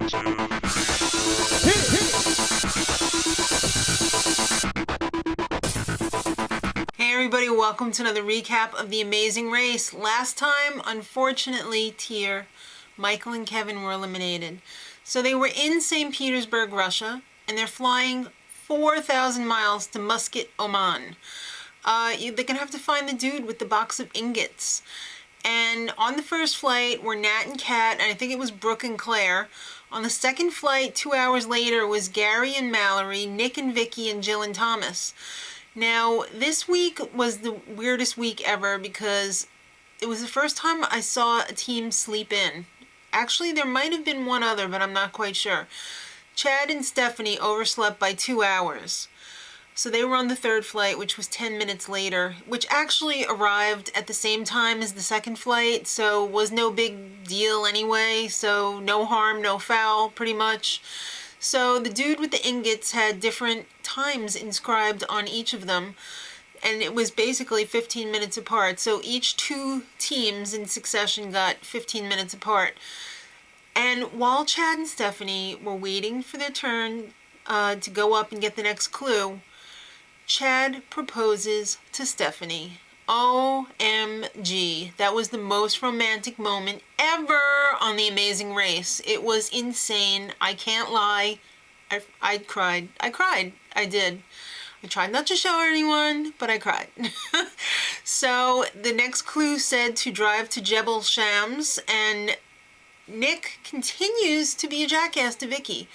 Hey everybody, welcome to another recap of The Amazing Race. Last time, unfortunately, Michael and Kevin were eliminated. So they were in St. Petersburg, Russia, and they're flying 4,000 miles to Muscat, Oman. They're gonna have to find the dude with the box of ingots. And on the first flight were Nat and Kat, and I think it was Brooke and Claire. On the second flight, 2 hours later, was Gary and Mallory, Nick and Vicky, and Jill and Thomas. Now, this week was the weirdest week ever because it was the first time I saw a team sleep in. Actually, there might have been one other, but I'm not quite sure. Chad and Stephanie overslept by 2 hours. So they were on the third flight, which was 10 minutes later, which actually arrived at the same time as the second flight, so was no big deal anyway, so no harm, no foul, pretty much. So the dude with the ingots had different times inscribed on each of them, and it was basically 15 minutes apart. So each two teams in succession got 15 minutes apart. And while Chad and Stephanie were waiting for their turn to go up and get the next clue, Chad proposes to Stephanie. OMG. That was the most romantic moment ever on The Amazing Race. It was insane. I can't lie. I cried. I did. I tried not to show anyone, but I cried. So the next clue said to drive to Jebel Shams, and Nick continues to be a jackass to Vicky.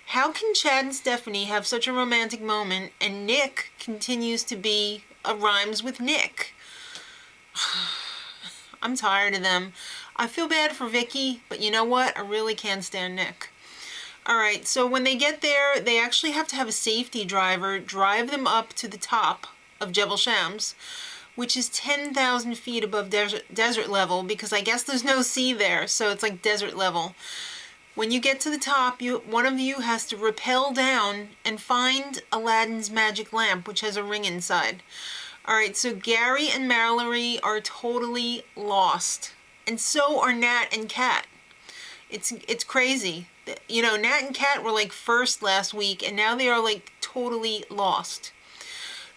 How can Chad and Stephanie have such a romantic moment and Nick continues to be a rhymes with Nick? I'm tired of them. I feel bad for Vicky, but you know what? I really can't stand Nick. Alright, so when they get there, they actually have to have a safety driver drive them up to the top of Jebel Shams, which is 10,000 feet above desert level, because I guess there's no sea there, so it's like desert level. When you get to the top, one of you has to rappel down and find Aladdin's magic lamp, which has a ring inside. Alright, so Gary and Mallory are totally lost. And so are Nat and Kat. It's crazy. You know, Nat and Kat were like first last week, and now they are like totally lost.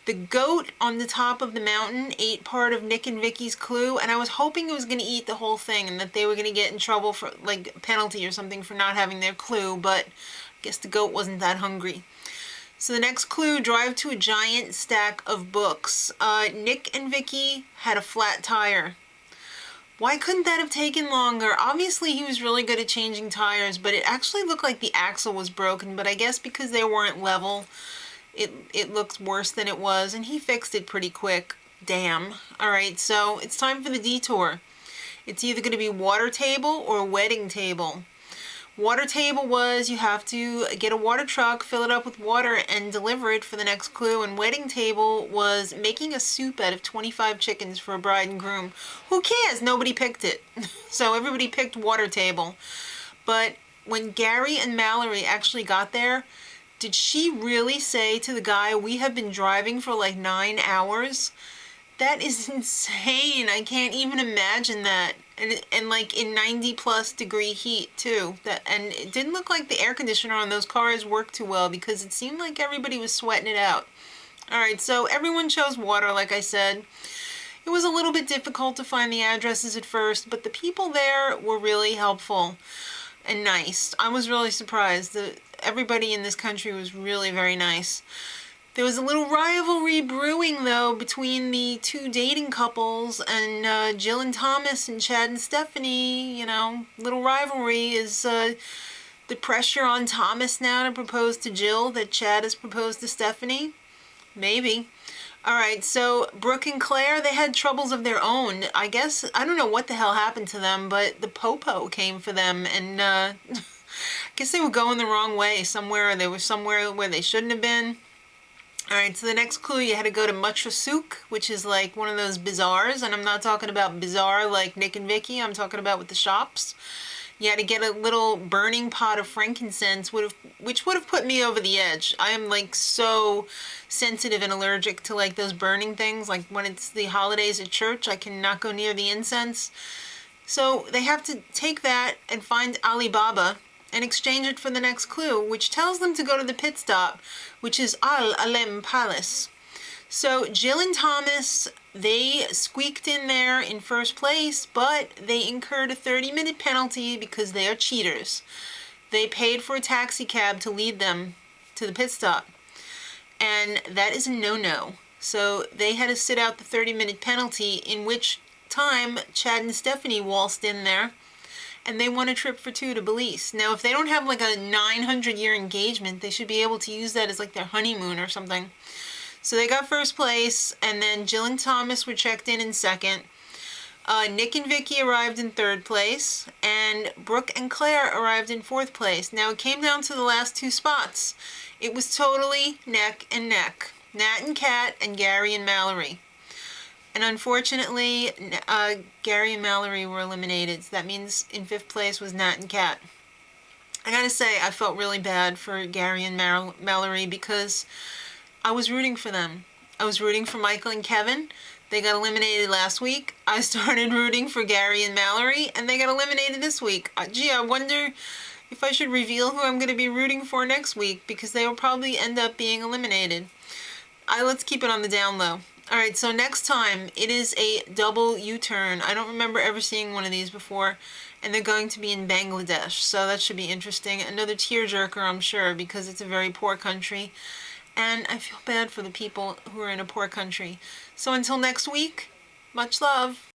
The goat on the top of the mountain ate part of Nick and Vicky's clue, and I was hoping it was going to eat the whole thing and that they were going to get in trouble for, like, a penalty or something for not having their clue, but I guess the goat wasn't that hungry. So the next clue, drive to a giant stack of books. Nick and Vicky had a flat tire. Why couldn't that have taken longer? Obviously, he was really good at changing tires, but it actually looked like the axle was broken, but I guess because they weren't level, it looked worse than it was, and he fixed it pretty quick. Damn. Alright, so it's time for the detour. It's either going to be water table or wedding table. Water table was you have to get a water truck, fill it up with water, and deliver it for the next clue. And wedding table was making a soup out of 25 chickens for a bride and groom. Who cares? Nobody picked it. So everybody picked water table. But when Gary and Mallory actually got there, did she really say to the guy, we have been driving for like 9 hours? That is insane. I can't even imagine that. And like in 90 plus degree heat too. And it didn't look like the air conditioner on those cars worked too well because it seemed like everybody was sweating it out. Alright, so everyone chose water, like I said. It was a little bit difficult to find the addresses at first, but the people there were really helpful and nice. I was really surprised. Everybody in this country was really very nice. There was a little rivalry brewing, though, between the two dating couples, and Jill and Thomas and Chad and Stephanie, you know, little rivalry is the pressure on Thomas now to propose to Jill that Chad has proposed to Stephanie. Maybe. Alright, so Brooke and Claire, they had troubles of their own. I guess, I don't know what the hell happened to them, but the popo came for them, and I guess they were going the wrong way somewhere. They were somewhere where they shouldn't have been. Alright, so the next clue, you had to go to Madrosed, which is like one of those bazaars, and I'm not talking about bazaar like Nick and Vicky, I'm talking about with the shops. You had to get a little burning pot of frankincense, which would have put me over the edge. I am like so sensitive and allergic to like those burning things, like when it's the holidays at church, I cannot go near the incense. So they have to take that and find Alibaba and exchange it for the next clue, which tells them to go to the pit stop, which is Al Alem Palace. So Jill and Thomas, they squeaked in there in first place, but they incurred a 30-minute penalty because they are cheaters. They paid for a taxi cab to lead them to the pit stop, and that is a no-no. So they had to sit out the 30-minute penalty, in which time Chad and Stephanie waltzed in there, and they won a trip for two to Belize. Now, if they don't have like a 900-year engagement, they should be able to use that as like their honeymoon or something. So they got first place, and then Jill and Thomas were checked in second. Nick and Vicky arrived in third place, and Brooke and Claire arrived in fourth place. Now, it came down to the last two spots. It was totally neck and neck. Nat and Kat and Gary and Mallory. And unfortunately, Gary and Mallory were eliminated. So that means in fifth place was Nat and Kat. I gotta say, I felt really bad for Gary and Mallory because I was rooting for them. I was rooting for Michael and Kevin. They got eliminated last week. I started rooting for Gary and Mallory, and they got eliminated this week. Gee, I wonder if I should reveal who I'm going to be rooting for next week, because they will probably end up being eliminated. Let's keep it on the down low. Alright, so next time, it is a double U-turn. I don't remember ever seeing one of these before, and they're going to be in Bangladesh, so that should be interesting. Another tearjerker, I'm sure, because it's a very poor country. And I feel bad for the people who are in a poor country. So until next week, much love.